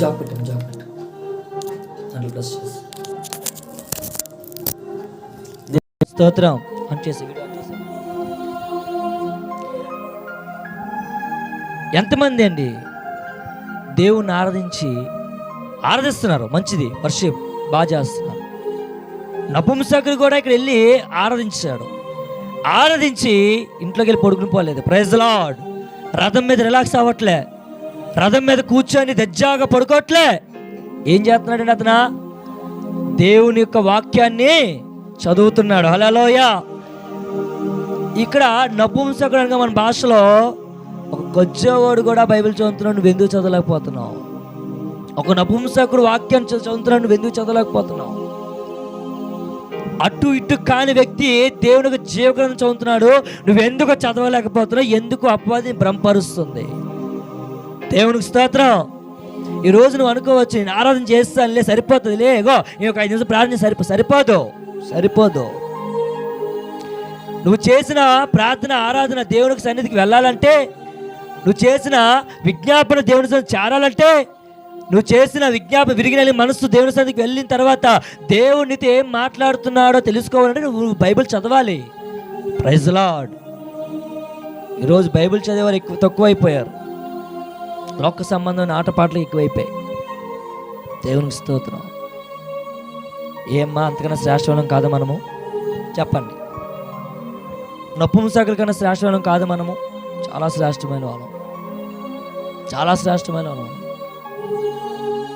Job పెట్టాను దాంట్లో plus చేసి స్తోత్రం అని చేసి వీడియో ఆన్ చేసి. ఎంతమంది అండి దేవుణ్ణి ఆరాధిస్తున్నారు? మంచిది, వర్షిప్ బాగా చేస్తున్నారు. నపుంసకుడు కూడా ఇక్కడ వెళ్ళి ఆరాధించి ఇంట్లోకి వెళ్ళి పడుకుని పోలేదు. Praise the Lord. రథం మీద రిలాక్స్ అవ్వట్లే, రథం మీద కూర్చొని దజ్జాగా పడుకోవట్లే. ఏం చేస్తున్నాడండి అతను? దేవుని యొక్క వాక్యాన్ని చదువుతున్నాడు. హల్లెలూయా. ఇక్కడ నపుంసకుడు అనగా మన భాషలో ఒక గొజ్జేవాడు కూడా బైబిల్ చదువుతున్నాడు, నువ్వు ఎందుకు చదవలేకపోతున్నావు? ఒక నపుంసకుడు వాక్యాన్ని చదువుతున్నాడు, నువ్వు ఎందుకు చదవలేకపోతున్నావు? అటు ఇటు కాని వ్యక్తి దేవునికి జీవగ్రంథం చదువుతున్నాడు, నువ్వెందుకు చదవలేకపోతున్నావు? ఎందుకు అపవాదిని భ్రమపరుస్తుంది? దేవునికి స్తోత్రం. ఈరోజు నువ్వు అనుకోవచ్చు, నేను ఆరాధన చేస్తానులే, సరిపోతుంది లేగో ఈ ఒక 5 నిమిషాలు ప్రార్థన సరిపోదు. నువ్వు చేసిన ప్రార్థన ఆరాధన దేవునికి సన్నిధికి వెళ్ళాలంటే, నువ్వు చేసిన విజ్ఞాపన దేవుని సన్నిధికి చేరాలంటే, నువ్వు చేసిన విజ్ఞాపన విరిగిన మనస్సు దేవుని సన్నిధికి వెళ్ళిన తర్వాత దేవునితో ఏం మాట్లాడుతున్నాడో తెలుసుకోవాలంటే నువ్వు బైబిల్ చదవాలి. Praise the Lord. ఈరోజు బైబిల్ చదివేవారు తక్కువైపోయారు. లోక సంబంధమైన ఆటపాటలు ఎక్కువైపోయాయి. దేవునికి స్తోత్రం. ఏమ్మా అంతకన్నా శ్రేష్టం కాదు మనము? చెప్పండి. నపుంసకుల కన్నా శ్రేష్టం కాదు మనము? చాలా శ్రేష్టమైన వాళ్ళం.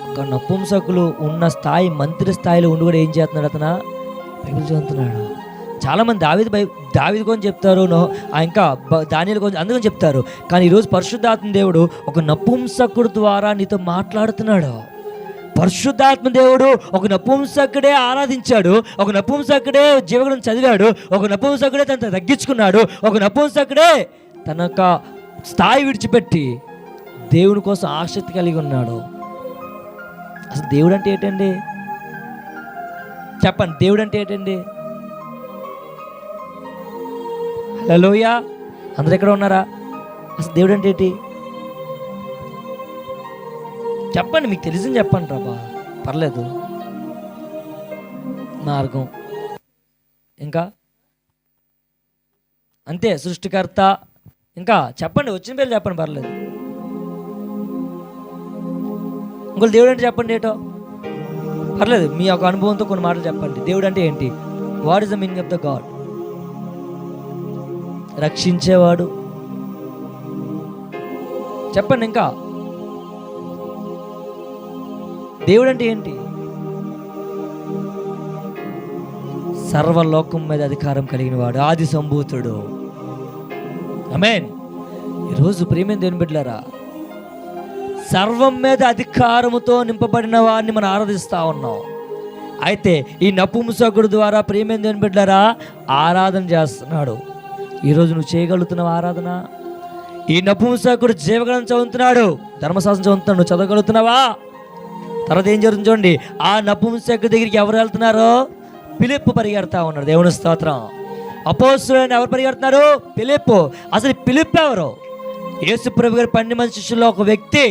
ఒక నపుంసకులు ఉన్న స్థాయి, మంత్రి స్థాయిలో ఉండి కూడా ఏం చేస్తున్నాడు అతను? బైబిల్ చదువుతున్నాడు. చాలామంది దావీదు గురించి చెప్తారు, ఇంకా దానియేలు గురించి అందుకని చెప్తారు. కానీ ఈరోజు పరిశుద్ధాత్మ దేవుడు ఒక నపుంసకుడు ద్వారా నీతో మాట్లాడుతున్నాడు. పరిశుద్ధాత్మ దేవుడు ఒక నపుంసకుడే ఆరాధించాడు, ఒక నపుంసకుడే జీవగ్రంథం చదివాడు, ఒక నపుంసకుడే తను తగ్గించుకున్నాడు, ఒక నపుంసకుడే తన యొక్క స్థాయి విడిచిపెట్టి దేవుని కోసం ఆసక్తి కలిగి ఉన్నాడు. అసలు దేవుడు అంటే ఏంటండి? చెప్పండి, దేవుడు అంటే ఏంటండి? హల్లెలూయా. అందరు ఎక్కడ ఉన్నారా? అసలు దేవుడు అంటే ఏంటి చెప్పండి. మీకు తెలిసింది చెప్పండి రాబా, పర్లేదు. మార్గం, ఇంకా అంతే, సృష్టికర్త. ఇంకా చెప్పండి, వచ్చిన పేరు చెప్పండి, పర్లేదు. ఇంకోటి దేవుడు అంటే చెప్పండి ఏటో, పర్లేదు. మీ యొక్క అనుభవంతో కొన్ని మాటలు చెప్పండి. దేవుడు అంటే ఏంటి? What is the meaning of the God? రక్షించేవాడు. చెప్పండి. ఇంకా దేవుడు అంటే ఏంటి? సర్వలోకం మీద అధికారం కలిగిన వాడు, ఆది సంభూతుడు. ఆమేన్. ఈరోజు ప్రియమైన దేవుని బిడ్డలారా, సర్వం మీద అధికారముతో నింపబడిన వారిని మనం ఆరాధిస్తూ ఉన్నాం. అయితే ఈ నపుంసకుడు ద్వారా ప్రియమైన దేవుని బిడ్డలారా ఆరాధన చేస్తున్నాడు. ఈరోజు నువ్వు చేయగలుగుతున్నావు ఆరాధన? ఈ నపుంసకుడు జీవగ్రంథం చదువుతున్నాడు, ధర్మశాస్త్రం చదువుతున్నాడు, నువ్వు చదవగలుగుతున్నావా? తర్వాత ఏం జరుగుతుంది చూడండి. ఆ నపుంసకుడి దగ్గరికి ఎవరు వెళ్తున్నారో? ఫిలిప్పు పరిగెడతా ఉన్నాడు. దేవుని స్తోత్రం. అపోస్తలులైన ఎవరు పరిగెడుతున్నారు? ఫిలిప్పు. అసలు ఫిలిప్పు ఎవరు? యేసు ప్రభు గారి 12 మంది శిష్యుల్లో ఒక వ్యక్తి.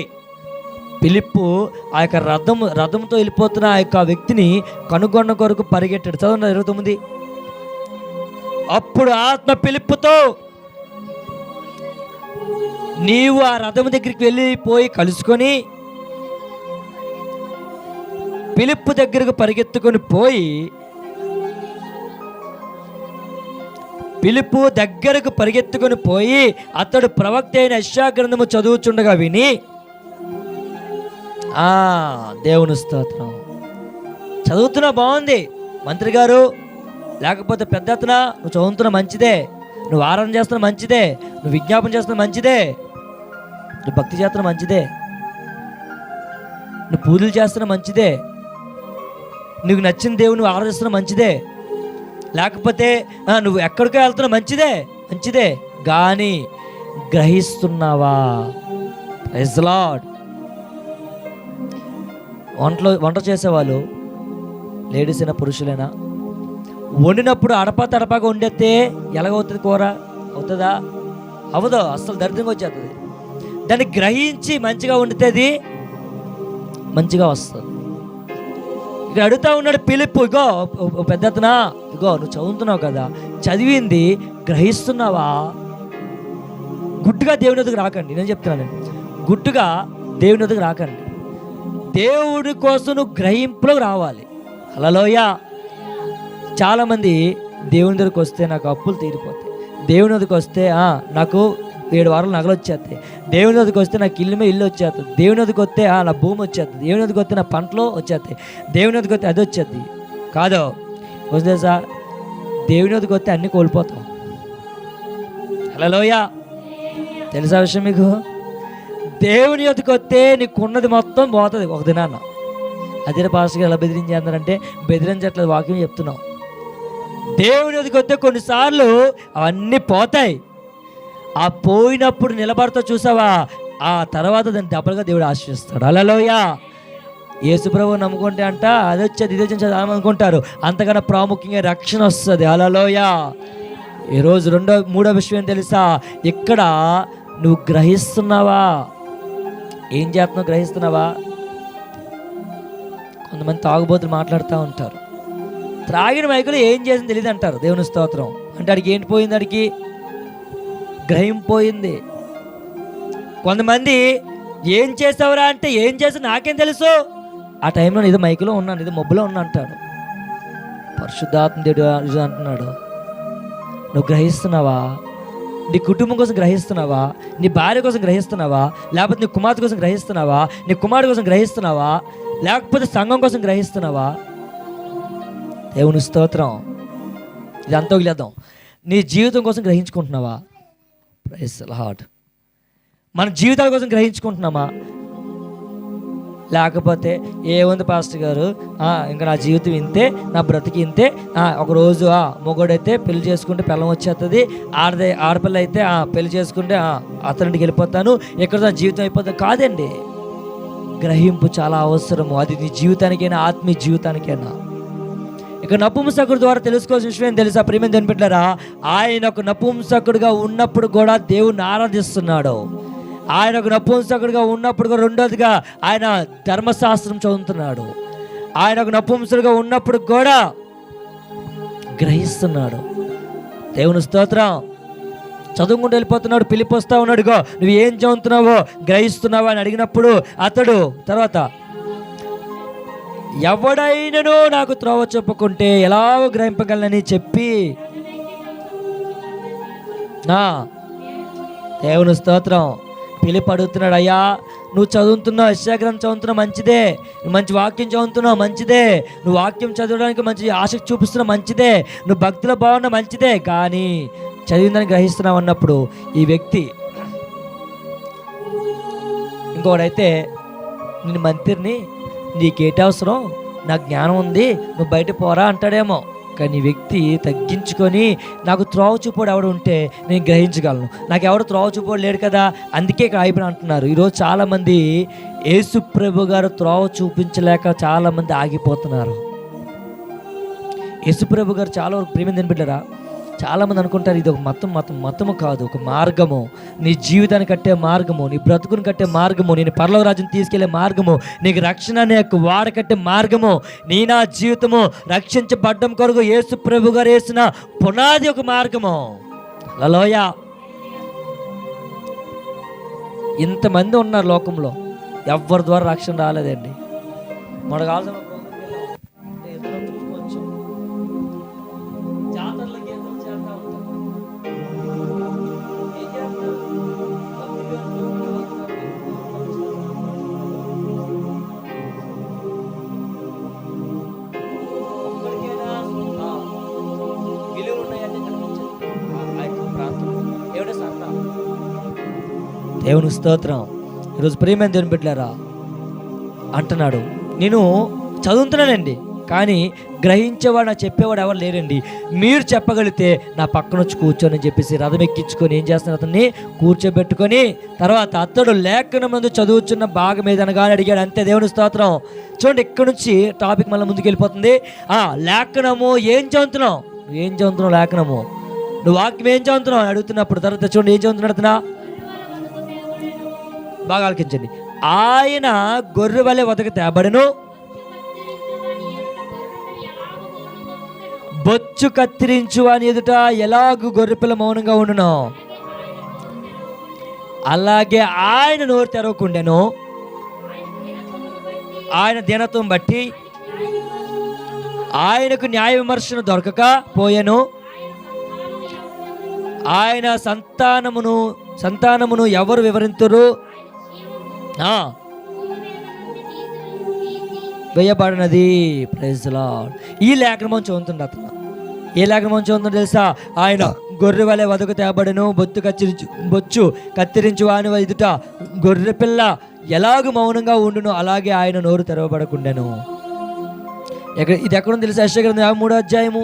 ఫిలిప్పు ఆ యొక్క రథంతో వెళ్ళిపోతున్న ఆ యొక్క వ్యక్తిని కనుగొన్న కొరకు పరిగెట్టాడు. చదవండి 29. అప్పుడు ఆత్మ ఫిలిప్పుతో, నీవు ఆ రథం దగ్గరికి వెళ్ళిపోయి కలుసుకొని ఫిలిప్పు దగ్గరకు పరిగెత్తుకొని పోయి, ఫిలిప్పు దగ్గరకు పరిగెత్తుకొని పోయి అతడు ప్రవక్త అయిన యెషయా గ్రంథము చదువుచుండగా విని, దేవుని స్తోత్రం, చదువుతున్నా బాగుంది మంత్రి గారు, లేకపోతే పెద్ద అతనా, నువ్వు చదువుతున్నా మంచిదే, నువ్వు ఆరాధన చేస్తున్నా మంచిదే, నువ్వు విజ్ఞాపన చేస్తున్నా మంచిదే, నువ్వు భక్తి చేస్తున్నా మంచిదే, నువ్వు పూజలు చేస్తున్నా మంచిదే, నీకు నచ్చిన దేవుని నువ్వు ఆరాధిస్తున్నా మంచిదే, లేకపోతే నువ్వు ఎక్కడికో వెళ్తున్నా మంచిదే, కానీ గ్రహిస్తున్నావా? Praise the lord. వంట చేసేవాళ్ళు లేడీస్ అయినా పురుషులైనా వండినప్పుడు అడపాగా వండేస్తే ఎలాగవుతుంది కూర? అవుతుందా? అవ్వదు, అసలు దరిద్రంగా వచ్చేస్తుంది. దాన్ని గ్రహించి మంచిగా వండితే మంచిగా వస్తుంది. ఇక్కడ అడుగుతా ఉన్నాడు పిలుపు, ఇగో పెద్దతనా, ఇగో నువ్వు చదువుతున్నావు కదా, చదివింది గ్రహిస్తున్నావా? గుడ్డుగా దేవుని వద్దకు రాకండి. నేను చెప్తున్నాను, గుడ్డుగా దేవుని వద్దకు రాకండి. దేవుడి కోసం నువ్వు గ్రహింపులో రావాలి. హల్లెలూయా. చాలామంది దేవుని దగ్గరికి వస్తే నాకు అప్పులు తీరిపోతాయి, దేవుని దగ్గరికి వస్తే నాకు 7 వారాలు నగలు వచ్చేస్తాయి, దేవుని దగ్గరికి వస్తే నాకు ఇల్లు మీద ఇల్లు వచ్చేస్తుంది, దేవుని దగ్గరికి వస్తే నా భూమి వచ్చేస్తుంది, దేవుని దగ్గరికి వస్తే నా పంటలో వచ్చేస్తాయి, దేవుని దగ్గరికి వస్తే అది వచ్చేది. కాదు వస్తే సార్, దేవుని దగ్గరికి వస్తే అన్నీ కోల్పోతాం. హల్లెలూయా. తెలుసా విషయం మీకు? దేవుని యొద్దకు వస్తే నీకున్నది మొత్తం పోతుంది ఒక దినాన్న. అదే పాస్టర్గా ఎలా బెదిరించేస్తారంటే, బెదిరించట్లేదు, వాక్యం చెప్తున్నాం. దేవుని యొద్దకు వస్తే కొన్నిసార్లు అవన్నీ పోతాయి. ఆ పోయినప్పుడు నిలబడతా చూసావా, ఆ తర్వాత దాన్ని డబల్గా దేవుడు ఆశిస్తాడు. హల్లెలూయా. యేసుప్రభువు నమ్ముకుంటే అంట అది వచ్చేది ఇది వచ్చి అనుకుంటారు, అంతకన్నా ప్రాముఖ్యంగా రక్షణ వస్తుంది. హల్లెలూయా. ఈరోజు మూడో విషయం తెలుసా? ఇక్కడ నువ్వు గ్రహిస్తున్నావా? ఏం చేస్తున్నావు? గ్రహిస్తున్నావా? కొంతమంది తాగుబోతులు మాట్లాడుతూ ఉంటారు, త్రాగిన మైకులు ఏం చేసింది తెలియదు అంటారు. దేవుని స్తోత్రం. అంటే అడిగి ఏంటి పోయింది? అడిగి గ్రహింపోయింది. కొంతమంది ఏం చేసావురా అంటే, ఏం చేసి నాకేం తెలుసు, ఆ టైంలో ఇది మైకులో ఉన్నాను, ఇది మబ్బులో ఉన్నా అంటాడు. పరిశుద్ధాత్మ దేవుడు అంటున్నాడు, నువ్వు గ్రహిస్తున్నావా? నీ కుటుంబం కోసం గ్రహిస్తున్నావా? నీ భార్య కోసం గ్రహిస్తున్నావా? లేకపోతే నీ కుమార్తె కోసం గ్రహిస్తున్నావా? నీ కుమారుడు కోసం గ్రహిస్తున్నావా? లేకపోతే సంఘం కోసం గ్రహిస్తున్నావా? దేవుని స్తోత్రం. ఇదంతా వదిలేద్దాం. నీ జీవితం కోసం గ్రహించుకుంటున్నావా? Praise the lord. మన జీవితాల కోసం గ్రహించుకుంటున్నామా? లేకపోతే ఏముంది పాస్టర్ గారు, ఇంకా నా జీవితం ఇంతే, నా బ్రతికి ఇంతే, ఒకరోజు మొగోడైతే పెళ్లి చేసుకుంటే పిల్లం వచ్చేస్తుంది, ఆడపిల్ల అయితే పెళ్లి చేసుకుంటే అతనికి వెళ్ళిపోతాను, ఇక్కడ నా జీవితం అయిపోతుంది. కాదండి, గ్రహింపు చాలా అవసరము. అది నీ జీవితానికైనా ఆత్మీయ జీవితానికైనా. ఇక నపుంసకుడు ద్వారా తెలుసుకోవాల్సిన విషయం ఏం తెలుసా? ప్రియమైన దేవుని బిడ్డలారా, ఆయన ఒక నపుంసకుడుగా ఉన్నప్పుడు కూడా దేవుణ్ణి ఆరాధిస్తున్నాడు. ఆయన ఒక నపుంసకుడుగా ఉన్నప్పుడు కూడా, రెండోదిగా ఆయన ధర్మశాస్త్రం చదువుతున్నాడు. ఆయన ఒక నపుంసకుడుగా ఉన్నప్పుడు కూడా గ్రహిస్తున్నాడు. దేవుని స్తోత్రం. చదువుకుంటూ వెళ్ళిపోతున్నాడు, పిలిపి వస్తూ ఉన్నాడు, ఇగో నువ్వు ఏం చదువుతున్నావో గ్రహిస్తున్నావా అని అడిగినప్పుడు అతడు తర్వాత, ఎవడైనను నాకు త్రోవ చెప్పకుంటే ఎలాగో గ్రహింపగలనని చెప్పి, దేవుని స్తోత్రం, పిలిపి అడుగుతున్నాడు, అయ్యా నువ్వు చదువుతున్నావు, యెషయా గ్రంథం చదువుతున్నావు మంచిదే, నువ్వు మంచి వాక్యం చదువుతున్నావు మంచిదే, నువ్వు వాక్యం చదవడానికి మంచి ఆసక్తి చూపిస్తున్నావు మంచిదే, నువ్వు భక్తిలో బాగున్నావు మంచిదే, కానీ చదివిందని గ్రహిస్తున్నావు అన్నప్పుడు ఈ వ్యక్తి ఇంకోడైతే, నేను మంత్రిని, నీకేటి అవసరం, నాకు జ్ఞానం ఉంది, నువ్వు బయట పోరా అంటాడేమో. కానీ వ్యక్తి తగ్గించుకొని, నాకు త్రోవ చూపోడు ఎవడు ఉంటే నేను గ్రహించగలను, నాకు ఎవడు త్రోవ చూపోడు లేడు కదా, అందుకే అయిపోయిన అంటున్నారు. ఈరోజు చాలామంది యేసు ప్రభు గారు త్రోవ చూపించలేక చాలామంది ఆగిపోతున్నారు. యేసు ప్రభు గారు చాలా వరకు ప్రేమ బిడ్డరా, చాలామంది అనుకుంటారు ఇది ఒక మతము కాదు, ఒక మార్గము, నీ జీవితాన్ని కట్టే మార్గము, నీ బ్రతుకుని కట్టే మార్గము, నేను పరలోక రాజ్యం తీసుకెళ్లే మార్గము, నీకు రక్షణ అనే వాడ కట్టే మార్గము, నీ నా జీవితము రక్షించబడ్డం కొరకు యేసు ప్రభు గారు వేసిన పునాది ఒక మార్గము. హల్లెలూయా. ఇంతమంది ఉన్నారు లోకంలో, ఎవరి ద్వారా రక్షణ రాలేదండి. మనకు కావాల్సిన దేవుని స్తోత్రం. ఈరోజు ప్రియమైన దేవుని బిడ్డలారా అంటున్నాడు, నేను చదువుతున్నానండి, కానీ గ్రహించేవాడు, నా చెప్పేవాడు ఎవరు లేరండి, మీరు చెప్పగలిగితే నా పక్కన వచ్చి కూర్చొని చెప్పేసి రథం ఎక్కించుకొని ఏం చేస్తున్నారు, అతన్ని కూర్చోబెట్టుకొని తర్వాత అతడు లేఖనం ముందు చదువుతున్న భాగం ఏదనగా అడిగాడు. అంతే. దేవుని స్తోత్రం. చూడండి, ఇక్కడ నుంచి టాపిక్ మళ్ళీ ముందుకు వెళ్ళిపోతుంది. లేఖనము ఏం చదువుతున్నావు, లేఖనము నువ్వు వాక్యం ఏం చదువుతున్నావు అని అడుగుతున్నప్పుడు తర్వాత చూడండి ఏం చదువుతున్నాడు అతనా, బాగా ఆలకించండి. ఆయన గొర్రె వలె వదకు తేబడెను, బొచ్చు కత్తిరించు అని ఎదుట ఎలాగూ గొర్రెపిల్ల మౌనంగా ఉండును, అలాగే ఆయన నోరు తెరవకుండెను. ఆయన దీనత్వం బట్టి ఆయనకు న్యాయ విమర్శన దొరకక పోయెను. ఆయన సంతానమును ఎవరు వివరింతురు? వేయబడినది. Praise lord. ఈ లేఖనం చదువుతుండే అతను. ఏ లేఖనం చదువుతుందో తెలుసా? ఆయన గొర్రె వలె వదకు తేబడెను, బొచ్చు కత్తిరించు అని ఎదుట గొర్రె పిల్ల ఎలాగూ మౌనంగా ఉండును, అలాగే ఆయన నోరు తెరవబడకుండెను. ఇది ఎక్కడుంది తెలుసా? యెషయా గ్రంథం 53వ అధ్యాయము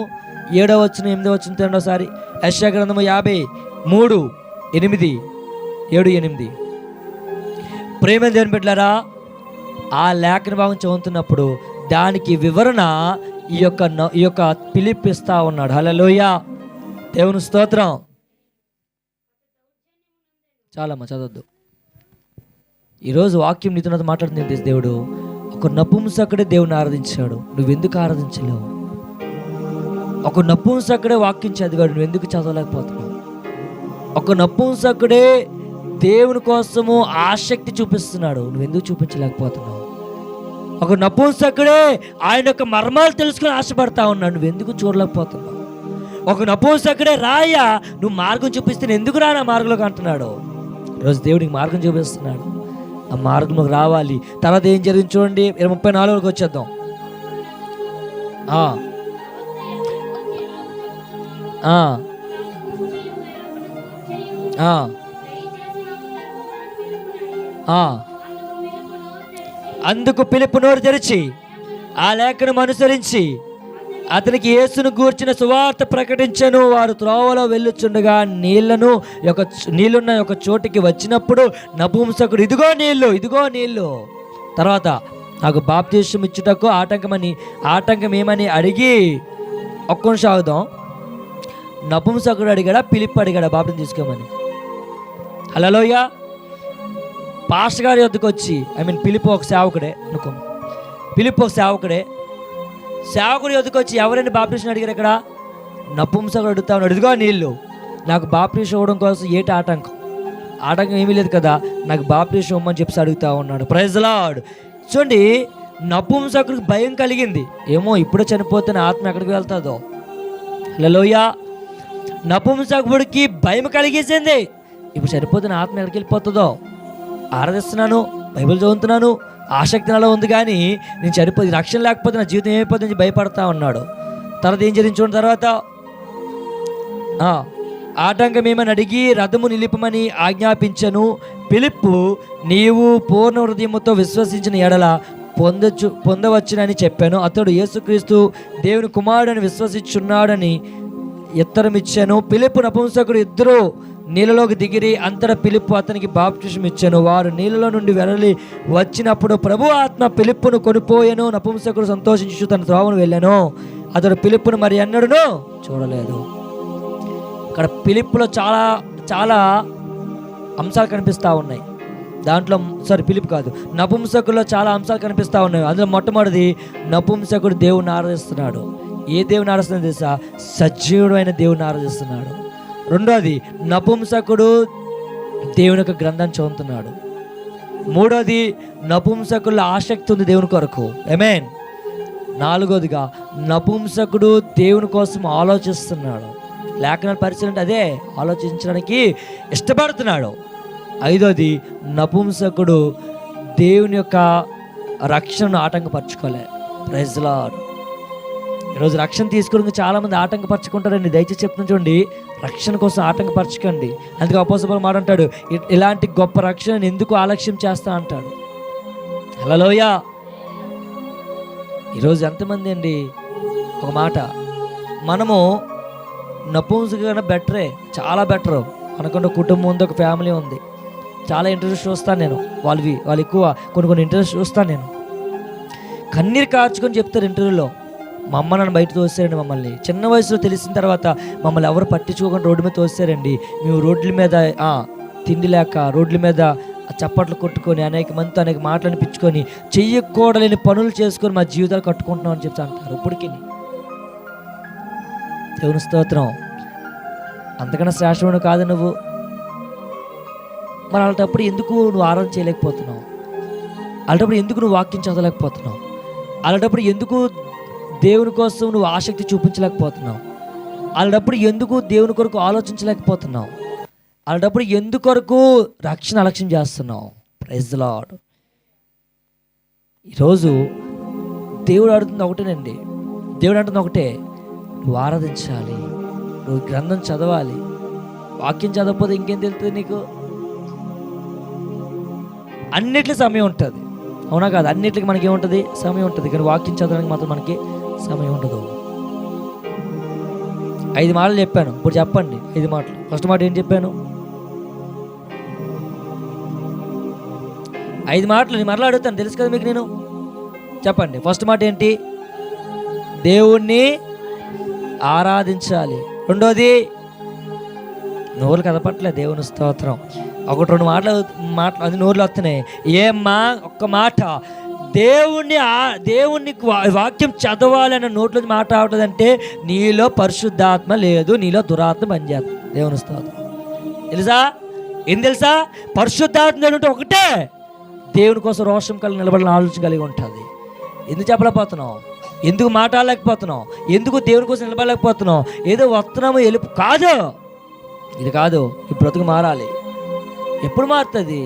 7వ వచనం 8వ వచనం రెండోసారి. యెషయా గ్రంథము 53:8. ప్రేమ దేవుని బిడ్డలారా, ఆ లేఖన భాగం చదువుతున్నప్పుడు దానికి వివరణ ఈ యొక్క ఫిలిప్ ఇస్తా ఉన్నాడు. హల్లెలూయా, దేవుని స్తోత్రం. చాలమ్మా చదవద్దు. ఈరోజు వాక్యం నీతో మాట్లాడుతుంది. దేవుడు ఒక నపుంసకుడే దేవుని ఆరాధించాడు, నువ్వెందుకు ఆరాధించలేవు? ఒక నపుంసకుడే వాక్యం చదివాడు, నువ్వెందుకు చదవలేకపోతున్నావు? ఒక నపుంసకుడే దేవుని కోసము ఆసక్తి చూపిస్తున్నాడు, నువ్వెందుకు చూపించలేకపోతున్నావు? ఒక నపుంసకుడే ఆయన యొక్క మర్మాలు తెలుసుకుని ఆశపడతా ఉన్నాడు, నువ్వెందుకు చూడలేకపోతున్నావు? ఒక నపుంసకుడే రాయ్యా, నువ్వు మార్గం చూపిస్తే ఎందుకు రా నా మార్గంలోకి అంటున్నాడు. ఈరోజు దేవుడికి మార్గం చూపిస్తున్నాడు, ఆ మార్గంలోకి రావాలి. తర్వాత ఏం జరిగింది చూడండి, 34కి వచ్చేద్దాం. అందుకు ఫిలిప్పు నోరు తెరిచి ఆ లేఖను అనుసరించి అతనికి యేసును గూర్చిన సువార్త ప్రకటించెను. వారు త్రోవలో వెళ్ళుచుండగా నీళ్లున్న ఒక చోటికి వచ్చినప్పుడు నపుంసకుడు ఇదిగో నీళ్లు, తర్వాత నాకు బాప్తిసం ఇచ్చుటకు ఆటంకం ఏమని అడిగి, ఒక్క నిమిషం ఆగుదాం. నపుంసకుడు అడిగాడా, ఫిలిప్ అడిగాడా బాప్తిసం తీసుకోమని? హల్లెలూయా. పాస్టర్ గారి వద్దకు వచ్చి, ఫిలిప్ ఒక సేవకుడే అనుకో, సేవకుడి వద్దకు వచ్చి ఎవరైనా బాప్తిసం అడిగారు? ఇక్కడ నపుంసకుడు అడుగుతా ఉన్నాడు, ఇదిగో నీళ్ళు, నాకు బాప్తిసం ఇవ్వడం కోసం ఏటి ఆటంకం ఏమీ లేదు కదా, నాకు బాప్తిసం ఇవ్వమని చెప్పి అడుగుతా ఉన్నాడు. Praise Lord. చూడండి, నపుంసకుడికి భయం కలిగింది. ఏమో ఇప్పుడే చనిపోతే నా ఆత్మ ఎక్కడికి వెళ్తుందో. హల్లెలూయా. నపుంసకుడికి భయం కలిగేసింది, ఇప్పుడు చనిపోతే నా ఆత్మ ఎక్కడికి వెళ్ళిపోతుందో. ఆరాధిస్తున్నాను, బైబిల్ చదువుతున్నాను, ఆసక్తి నాలో ఉంది, కానీ నేను చనిపోతే రక్షణ లేకపోతే నా జీవితం ఏమైపోతుంది భయపడతా ఉన్నాడు. తర్వాత ఏం జరిగించుకున్న తర్వాత ఆటంకం ఏమని అడిగి రథము నిలిపమని ఆజ్ఞాపించను. ఫిలిప్పు, నీవు పూర్ణ హృదయముతో విశ్వసించిన ఎడల పొందవచ్చునని చెప్పాను. అతడు యేసుక్రీస్తు దేవుని కుమారుడని విశ్వసించున్నాడని ఉత్తరం ఇచ్చాను. ఫిలిప్పు నపుంసకుడు ఇద్దరు నీళ్ళలోకి దిగిరి. అంతటా ఫిలిప్పు అతనికి బాప్తిసం ఇచ్చాను. వారు నీళ్ళలో నుండి వెరలి వచ్చినప్పుడు ప్రభు ఆత్మ ఫిలిప్పును కొనిపోయాను. నపుంసకుడు సంతోషించు తన త్రోవను వెళ్ళాను. అతడు ఫిలిప్పును మరి ఎన్నడూనూ చూడలేదు. ఇక్కడ ఫిలిప్పులో చాలా చాలా అంశాలు కనిపిస్తూ ఉన్నాయి. దాంట్లో ఫిలిప్ కాదు, నపుంసకుల్లో చాలా అంశాలు కనిపిస్తూ ఉన్నాయి. అందులో మొట్టమొదటిది, నపుంసకుడు దేవుని ఆరాధిస్తున్నాడు. ఏ దేవుని ఆరాధిస్తున్నాడు తెలుసా? సజీవుడు అయిన దేవుని ఆరాధిస్తున్నాడు. రెండోది, నపుంసకుడు దేవుని యొక్క గ్రంథాన్ని చదువుతున్నాడు. మూడోది, నపుంసకుల్లో ఆసక్తి ఉంది దేవుని కొరకు. ఆమేన్. నాలుగోదిగా, నపుంసకుడు దేవుని కోసం ఆలోచిస్తున్నాడు. లేఖనాలు పరిశీలన అదే, ఆలోచించడానికి ఇష్టపడుతున్నాడు. ఐదోది, నపుంసకుడు దేవుని యొక్క రక్షణను ఆటంకపరచుకోలే. Praise lord. ఈరోజు రక్షణ తీసుకోవడానికి చాలామంది ఆటంకపరచుకుంటారండి. దయచేసి చెప్తున్నా చూడండి, రక్షణ కోసం ఆటంకపరచకండి. అందుకే అపోస్తలుడు పౌలు మాట అంటాడు, ఇలాంటి గొప్ప రక్షణను ఎందుకు ఆలస్యం చేస్తా అంటాడు. హల్లెలూయా. ఈరోజు ఎంతమంది అండి, ఒక మాట, మనము నపుంసకుడికన్నా బెటరే, చాలా బెటరు. మనకంటే కుటుంబం ఉంది, ఒక ఫ్యామిలీ ఉంది. చాలా ఇంటర్వ్యూస్ చూస్తాను నేను, వాళ్ళు ఎక్కువ కొన్ని ఇంటర్వ్యూస్ చూస్తాను నేను. కన్నీరు కార్చుకొని చెప్తారు ఇంటర్వ్యూలో, మా అమ్మ నాన్న బయట తోసారండి మమ్మల్ని. చిన్న వయసులో తెలిసిన తర్వాత మమ్మల్ని ఎవరు పట్టించుకోకుండా రోడ్డు మీద తోసారండి. మేము రోడ్ల మీద తిండి లేక రోడ్ల మీద చప్పట్లు కొట్టుకొని అనేక మందితో అనేక మాటలు అనిపించుకొని చెయ్యకూడలేని పనులు చేసుకొని మా జీవితాలు కట్టుకుంటున్నాం అని చెప్తా అంటారు. ఇప్పటికీ దేవుని స్తోత్రం. అంతకన్నా శ్రేష్టమైన కాదు నువ్వు. మరి అలాంటప్పుడు ఎందుకు నువ్వు ఆరాధన చేయలేకపోతున్నావు? అలాంటప్పుడు ఎందుకు నువ్వు వాక్యం చదవలేకపోతున్నావు? అలాంటప్పుడు ఎందుకు దేవుని కోసం నువ్వు ఆసక్తి చూపించలేకపోతున్నావు? అలాంటప్పుడు ఎందుకు దేవుని కొరకు ఆలోచించలేకపోతున్నావు? అలాంటప్పుడు ఎందుకొరకు రక్షణ అలక్ష్యం చేస్తున్నావు? Praise the Lord. ఈరోజు దేవుడు అడుగుతుంది ఒకటేనండి. దేవుడు అంటుంది ఒకటే, నువ్వు ఆరాధించాలి, నువ్వు గ్రంథం చదవాలి. వాక్యం చదవకపోతే ఇంకేం తెలుస్తుంది నీకు? అన్నిటికీ సమయం ఉంటుంది, అవునా కాదు? అన్నిటికీ మనకి ఏముంటుంది? సమయం ఉంటుంది. కానీ వాక్యం చదవడానికి మాత్రం మనకి సమయం ఉండదు. 5 మాటలు చెప్పాను, ఇప్పుడు చెప్పండి 5 మాటలు. ఫస్ట్ మాట ఏం చెప్పాను? 5 మాటలు నేను మరలా అడుగుతాను, తెలుసు కదా మీకు. నేను చెప్పండి. ఫస్ట్ మాట ఏంటి? దేవుణ్ణి ఆరాధించాలి. రెండోది, నోరు కదపట్లే, దేవుని స్తోత్రం. 1-2 మాటలు అది నోరులో వస్తున్నాయి. ఏమ్మా ఒక్క మాట, దేవుణ్ణి వాక్యం చదవాలన్న నోట్లో మాట రావట్లేదంటే నీలో పరిశుద్ధాత్మ లేదు, నీలో దురాత్మ పనిచేస్తుంది. దేవుని స్తోత్రం. తెలుసా? ఏం తెలుసా? పరిశుద్ధాత్మ అంటే ఒకటే దేవుని కోసం రోషం కలిగి నిలబడాలని ఆలోచన కలిగి ఉంటుంది. ఎందుకు చెప్పలేకపోతున్నావు? ఎందుకు మాట్లాడలేకపోతున్నావు? ఎందుకు దేవుని కోసం నిలబడలేకపోతున్నావు? ఏదో వస్తున్నామో వెళ్ళి కాదు, ఇది కాదు. ఈ బ్రతుకు మారాలి. ఎప్పుడు మారుతుంది?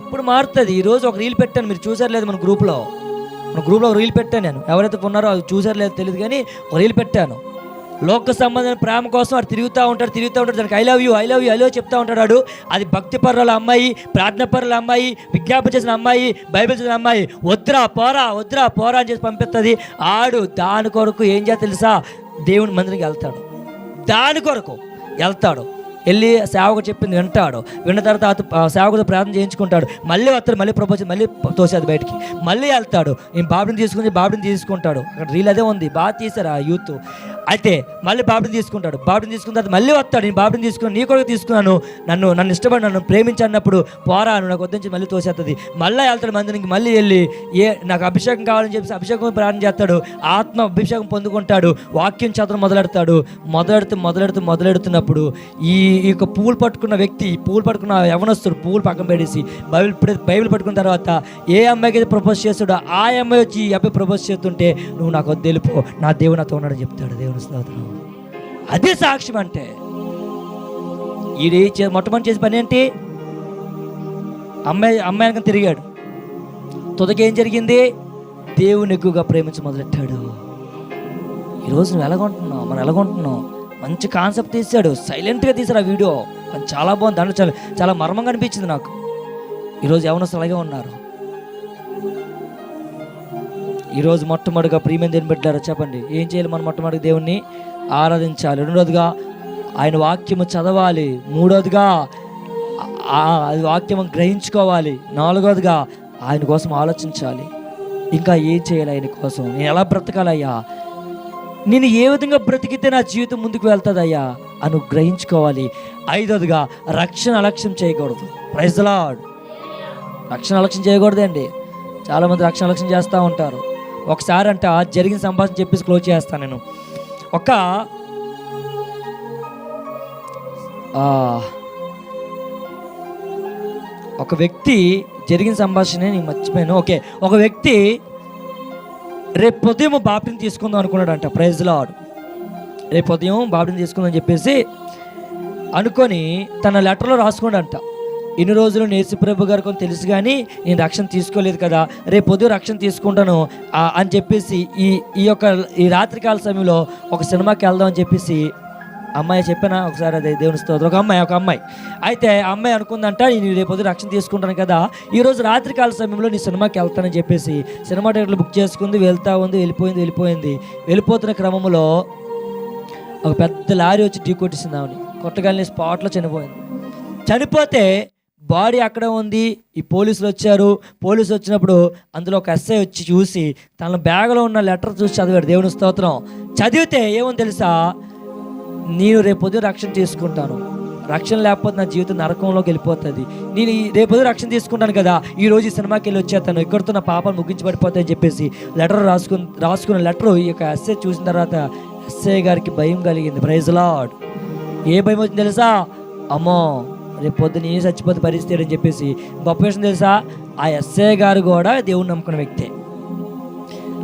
ఇప్పుడు మారుతుంది. ఈరోజు ఒక రీల్ పెట్టాను, మీరు చూసారు లేదు? మన గ్రూప్లో ఒక రీల్ పెట్టాను. నేను ఎవరైతే ఉన్నారో అది చూసారు లేదు తెలియదు, కానీ ఒక రీల్ పెట్టాను. లోక సంబంధమైన ప్రేమ కోసం వాడు తిరుగుతూ ఉంటాడు. దానికి ఐ లవ్ యూ చెప్తా ఉంటాడు. అది భక్తి పరుల అమ్మాయి, ప్రార్థన పరుల అమ్మాయి, విజ్ఞాపన చేసిన అమ్మాయి, బైబిల్ చదివిన అమ్మాయి వద్దురా పోరా అని చేసి పంపిస్తుంది. ఆడు దాని కొరకు ఏం చేస్తా తెలుసా? దేవుని మందిరికి వెళ్తాడు. దాని కొరకు వెళ్తాడు. వెళ్ళి సేవకు చెప్పింది వింటాడు. విన్న తర్వాత సేవకుతో ప్రార్థన చేయించుకుంటాడు. మళ్ళీ వస్తాడు, మళ్ళీ ప్రపోజ్, మళ్ళీ తోసేది బయటికి. మళ్ళీ వెళ్తాడు, నేను బాబుని తీసుకుంటాడు. అక్కడ రీల్ అదే ఉంది, బాగా తీశారు ఆ యూత్. అయితే మళ్ళీ బాబుని తీసుకున్న తర్వాత మళ్ళీ వస్తాడు, నేను బాబుని తీసుకున్నాను, నీ కొరకు తీసుకున్నాను, నన్ను ఇష్టపడి నన్ను ప్రేమించి అన్నప్పుడు పోరాను నాకు వద్దని మళ్ళీ తోసేస్తుంది. మళ్ళీ వెళ్తాడు మందిరికి. మళ్ళీ వెళ్ళి నాకు అభిషేకం కావాలని చెప్పేసి అభిషేకం ప్రార్థన చేస్తాడు. ఆత్మ అభిషేకం పొందుకుంటాడు. వాక్యం చదవడం మొదలెడుతున్నప్పుడు ఈ యొక్క పువ్వులు పట్టుకున్న వ్యక్తి, పువ్వులు పట్టుకున్న యవనస్తుడు పువ్వులు పక్కన పెట్టేసి బైబిల్ పట్టుకున్న తర్వాత ఏ అమ్మాయికి అయితే ప్రపోజ్ చేస్తాడో ఆ అమ్మాయి వచ్చి ఈ అబ్బాయి ప్రపోజ్ చేస్తుంటే నువ్వు నాకు వద్దు వెళ్ళిపో, నా దేవుడు నాతో ఉన్నాడని చెప్తాడు. దేవుని స్తోత్రం. అదే సాక్ష్యం అంటే. ఈ మొట్టమొదటి చేసే పని ఏంటి? అమ్మాయి తిరిగాడు. తొదకి ఏం జరిగింది? దేవుని ఎక్కువగా ప్రేమించి మొదలెట్టాడు. ఈరోజు నువ్వు ఎలాగొంటున్నావు? మనం ఎలాగొంటున్నాం? మంచి కాన్సెప్ట్ తీశాడు, సైలెంట్గా తీశాడు ఆ వీడియో. కానీ చాలా బాగుంది. దాంట్లో చాలా మర్మంగా అనిపించింది నాకు. ఈరోజు యవనస్తులు అలాగే ఉన్నారు. ఈరోజు మొట్టమొదటిగా ప్రియమైన దేవుని బిడ్డలారా చెప్పండి, ఏం చేయాలి? మనం మొట్టమొదటిగా దేవుణ్ణి ఆరాధించాలి. రెండోదిగా ఆయన వాక్యము చదవాలి. మూడోదిగా వాక్యము గ్రహించుకోవాలి. నాలుగోదిగా ఆయన కోసం ఆలోచించాలి. ఇంకా ఏం చేయాలి? ఆయన కోసం నేను ఎలా బ్రతకాలయ్యా, నేను ఏ విధంగా బ్రతికితే నా జీవితం ముందుకు వెళ్తుందయ్యా అని గ్రహించుకోవాలి. ఐదోదిగా రక్షణ అలక్ష్యం చేయకూడదు. Praise the Lord. రక్షణ అలక్ష్యం చేయకూడదండి. చాలామంది రక్షణ అలక్ష్యం చేస్తూ ఉంటారు. ఒకసారి అంట జరిగిన సంభాషణ చెప్పేసి క్లోజ్ చేస్తాను నేను. ఒక వ్యక్తి జరిగిన సంభాషణ నేను మర్చిపోయాను. ఓకే, ఒక వ్యక్తి రేపు ఉదయం బాప్టిజం తీసుకుందాం అనుకున్నాడంట. Praise the lord. రేపు ఉదయం బాప్టిజం తీసుకుందాం చెప్పేసి అనుకొని తన లెటర్లో రాసుకోండంట, ఇన్ని రోజులు యేసుప్రభు గారికి కొంచెం తెలుసు కానీ నేను రక్షణ తీసుకోలేదు కదా, రేపు ఉదయం రక్షణ తీసుకుంటాను అని చెప్పేసి ఈ రాత్రికాల సమయంలో ఒక సినిమాకి వెళ్దాం అని చెప్పేసి అమ్మాయి చెప్పానా ఒకసారి? అదే దేవుని స్తోత్రం. ఒక అమ్మాయి అయితే ఆ అమ్మాయి అనుకుందంట, నేను రేపు పొద్దున రక్షణ తీసుకుంటాను కదా, ఈరోజు రాత్రికాల సమయంలో నీ సినిమాకి వెళ్తానని చెప్పేసి సినిమా టికెట్లు బుక్ చేసుకుంది. వెళ్ళిపోతున్న క్రమంలో ఒక పెద్ద లారీ వచ్చి ఢీ కొట్టేసింది. ఆమెని కొట్టగానే స్పాట్లో చనిపోయింది. చనిపోతే బాడీ అక్కడే ఉంది. ఈ పోలీసులు వచ్చారు. పోలీసులు వచ్చినప్పుడు అందులో ఒక ఎస్ఐ వచ్చి చూసి తన బ్యాగ్లో ఉన్న లెటర్ చూసి చదివాడు. దేవుని స్తోత్రం. చదివితే ఏమో తెలుసా, నేను రేపొద్దు రక్షణ తీసుకుంటాను, రక్షణ లేకపోతే నా జీవితం నరకంలోకి వెళ్ళిపోతుంది, నేను రేపొద్దు రక్షణ తీసుకుంటాను కదా, ఈరోజు ఈ సినిమాకి వెళ్ళి వచ్చేస్తాను, ఇక్కడితో నా పాపాలు ముగించబడిపోతాయని చెప్పేసి లెటర్ రాసుకున్న లెటర్ ఈ యొక్క ఎస్ఐ చూసిన తర్వాత ఎస్ఐ గారికి భయం కలిగింది. Praise lord. ఏ భయం వచ్చింది తెలుసా? అమ్మో రేపు పొద్దున నేను చచ్చిపోతే పరిస్థితి అని చెప్పేసి. గొప్ప విషయం తెలుసా, ఆ ఎస్ఐ గారు కూడా దేవుని నమ్ముకున్న వ్యక్తే.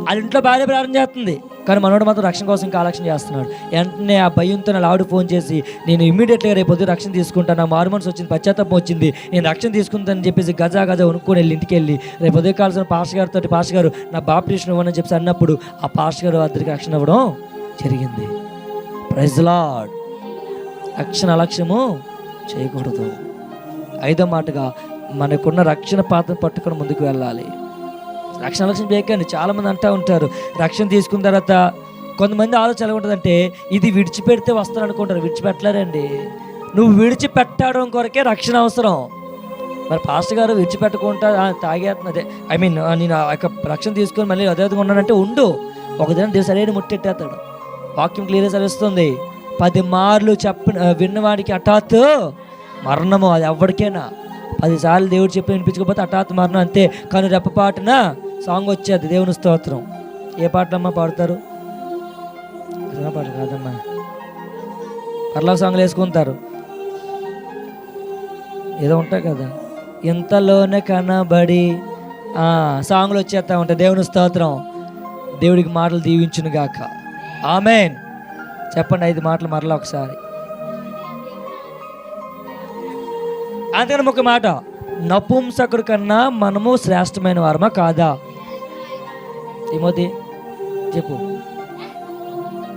వాళ్ళ ఇంట్లో భార్య ప్రార్థన చేస్తుంది, కానీ మనోడు మాత్రం రక్షణ కోసం ఇంకా ఆలక్ష్యం చేస్తున్నాడు. వెంటనే ఆ భయంతో నా ఆవిడ ఫోన్ చేసి, నేను ఇమ్మీడియట్గా రేపు పొద్దున రక్షణ తీసుకుంటాను, నా మారు మనసు వచ్చింది, పశ్చాత్తాపం వచ్చింది, నేను రక్షణ తీసుకుంటానని చెప్పేసి గజా వణుక్కొని వెళ్ళి ఇంటికి వెళ్ళి రేపు ఉదయం కావాల్సిన పాస్టర్ గారితో, పాస్టర్ గారు నా బాప్టిజం ఇవ్వనని చెప్పి అన్నప్పుడు ఆ పాస్టర్ గారు అద్దరికి రక్షణ ఇవ్వడం జరిగింది. Praise Lord. రక్షణ అలక్ష్యము చేయకూడదు. 5వ మాటగా మనకున్న రక్షణ పాత్రను పట్టుకొని ముందుకు వెళ్ళాలి. రక్షణ లక్ష్యం చేయకండి. చాలామంది అంటూ ఉంటారు, రక్షణ తీసుకున్న తర్వాత కొంతమంది ఆలోచన ఎలా ఉంటుందంటే, ఇది విడిచిపెడితే వస్తారు అనుకుంటారు. విడిచిపెట్టలేరండి. నువ్వు విడిచిపెట్టడం కొరకే రక్షణ అవసరం. మరి పాస్టర్ గారు విడిచిపెట్టకుండా తాగేస్తున్నదే, నేను రక్షణ తీసుకొని మళ్ళీ అదే ఉన్నానంటే ఉండు. ఒకదిన దేవుడు సరైన ముట్టెట్టేస్తాడు. వాక్యం క్లియర్గా సరిస్తుంది. 10 మార్లు విన్నవాడికి హఠాత్తు మరణము. అది ఎవరికైనా 10 సార్లు దేవుడు చెప్పి వినిపించకపోతే హఠాత్తు మరణం అంతే. కానీ రెప్పపాటున సాంగ్ వచ్చేది. దేవుని స్తోత్రం. ఏ పాటలమ్మా పాడతారు? పాట కాదమ్మా, పర్లోక సాంగ్లు వేసుకుంటారు, ఏదో ఉంటాయి కదా, ఇంతలోనే కనబడి సాంగ్లు వచ్చేస్తా ఉంటాయి. దేవుని స్తోత్రం. దేవుడికి మాటలు దీవించును గాక. ఆమేన్. చెప్పండి 5 మాటలు మరలా ఒకసారి. అంతకన్నా ఒక మాట, నపుంసకుడి కన్నా మనము శ్రేష్టమైన వారమా కాదా? తిమోతి చెప్పు.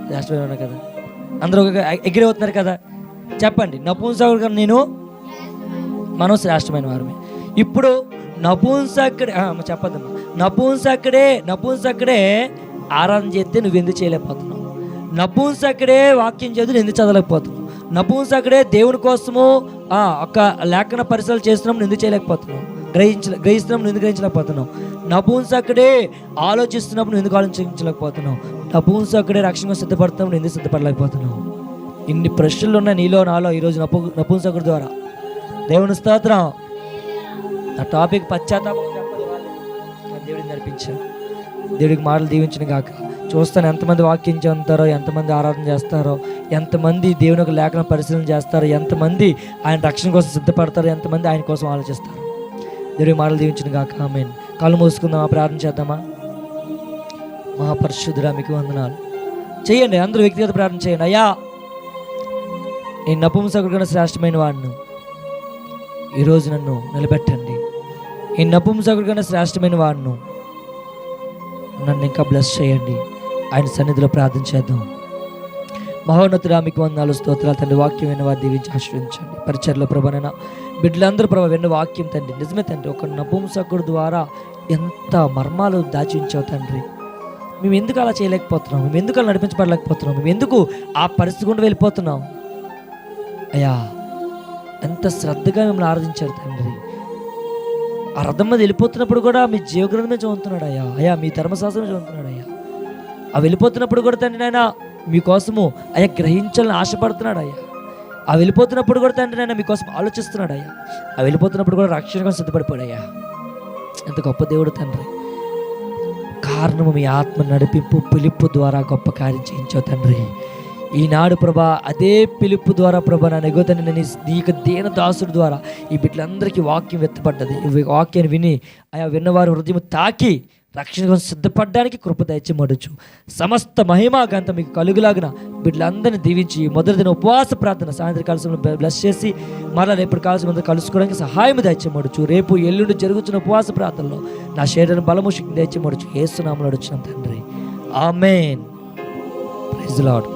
శ్రేష్టమైన కదా, అందరూ ఎగిరి అవుతున్నారు కదా. చెప్పండి, నపుంసకుడి కన్నా మనం శ్రేష్టమైన వారమే. ఇప్పుడు నపుంసకుడే చెప్పద్దమ్మా, నపుంసకుడే ఆరాధన చేస్తే నువ్వు ఎందుకు చేయలేకపోతున్నావు? నపుంసకుడే వాక్యం చదువు ఎందుకు చదవలేకపోతున్నావు? నపుంసకుడే దేవుని కోసము ఒక లేఖన పరిశీలన చేస్తున్నాం ఎందుకు చేయలేకపోతున్నావు? గ్రహిస్తున్నాం ఎందుకు గ్రహించలేకపోతున్నావు? నపుంసకుడే ఆలోచిస్తున్నప్పుడు ఎందుకు ఆలోచించలేకపోతున్నావు? నపుంసకుడే రక్షణగా సిద్ధపడుతున్నప్పుడు ఎందుకు సిద్ధపడలేకపోతున్నావు? ఇన్ని ప్రశ్నలు ఉన్నాయి నీలో నాలో ఈరోజు నపుంసకుడి ద్వారా. దేవుని స్తోత్రం. ఆ టాపిక్ పశ్చాత్తాపం దేవుడిని నడిపించాడు. దేవుడికి మాటలు దీవించిన గాక. చూస్తాను ఎంతమంది వాక్యం చెందుతారో, ఎంతమంది ఆరాధన చేస్తారో, ఎంతమంది దేవుని యొక్క లేఖన పరిశీలన చేస్తారో, ఎంతమంది ఆయన రక్షణ కోసం సిద్ధపడతారో, ఎంతమంది ఆయన కోసం ఆలోచిస్తారు. దేవుడి మాటలు దీవించిన గాక. ఆమేన్. కళ్ళు మూసుకుందామా, ప్రార్థన చేద్దామా? మహాపరిశుద్ధుడా మీకు వందనాలు. చేయండి, అందరూ వ్యక్తిగత ప్రార్థన చేయండి. అయ్యా, నేను నపుంసకుడి కన్నా శ్రేష్టమైన వాడిని, ఈరోజు నన్ను నిలబెట్టండి. ఈ నపుంసకుడి కన్నా శ్రేష్టమైన వాడిను, నన్ను ఇంకా బ్లెస్ చేయండి. ఆయన సన్నిధిలో ప్రార్థన చేద్దాం. మహోన్నతుడా మీకు వందనాలు, స్తోత్రాలు తండ్రి. వాక్యం విన్న వారు దీవించి ఆశీర్వదించండి. పరిచర్లో ప్రభానైనా బిడ్డలందరూ ప్రభావ విన్న వాక్యం తండ్రి నిజమే తండ్రి. ఒక నపుంసకుడు ద్వారా ఎంత మర్మాలు దాచి ఉంచావు తండ్రి. మేము ఎందుకు అలా చేయలేకపోతున్నాం? మేము ఎందుకు అలా నడిపించబడలేకపోతున్నాం? మేము ఎందుకు ఆ పరిస్థితి గుండా వెళ్ళిపోతున్నాం? అయ్యా, ఎంత శ్రద్ధగా మిమ్మల్ని ఆరాధించారు తండ్రి. ఆ రథం మీద వెళ్ళిపోతున్నప్పుడు కూడా మీ జీవగ్రంథమే చదువుతున్నాడు అయ్యా. అయ్యా, మీ ధర్మశాస్త్రమే చదువుతున్నాడు అయ్యా. ఆ వెళ్ళిపోతున్నప్పుడు కూడా తండ్రి నాయన మీకోసము అయ్యా గ్రహించాలని ఆశపడుతున్నాడు అయ్యా. ఆ వెళ్ళిపోతున్నప్పుడు కూడా తండ్రి నాయన మీకోసం ఆలోచిస్తున్నాడు అయ్యా. ఆ వెళ్ళిపోతున్నప్పుడు కూడా రక్షణ కోసం సిద్ధపడిపోయాడు అయ్యా. ఎంత గొప్ప దేవుడు తండ్రి. కారణము మీ ఆత్మ నడిపింపు పిలుపు ద్వారా గొప్ప కార్యం చేయించావు తండ్రి. ఈనాడు ప్రభా అదే పిలుపు ద్వారా ప్రభా నా ఎగోతని నేను నీ యొక్క దీన దాసుడు ద్వారా ఈ బిడ్డలందరికీ వాక్యం ఎత్తపడ్డది. ఈ వాక్యాన్ని విని ఆయా విన్నవారు హృదయం తాకి రక్షణ కోసం సిద్ధపడడానికి కృప దయచేయమడుచు. సమస్త మహిమా గంత మీకు కలుగులాగిన బిడ్డలందరినీ దీవించి మొదటి దిన ఉపవాస ప్రార్థన సాయంత్రం కాల్సిన బ్లెస్ చేసి మరలా రేపు కాల్సిన కలుసుకోవడానికి సహాయం దయచేయమడుచు. రేపు ఎల్లుండి జరుగుతున్న ఉపవాస ప్రార్థనలో నా శరీరం బలము శక్తి దయచేయమడుచు. యేసు నామములో అడుగుచున్నాం తండ్రి. ఆమేన్. Praise the lord.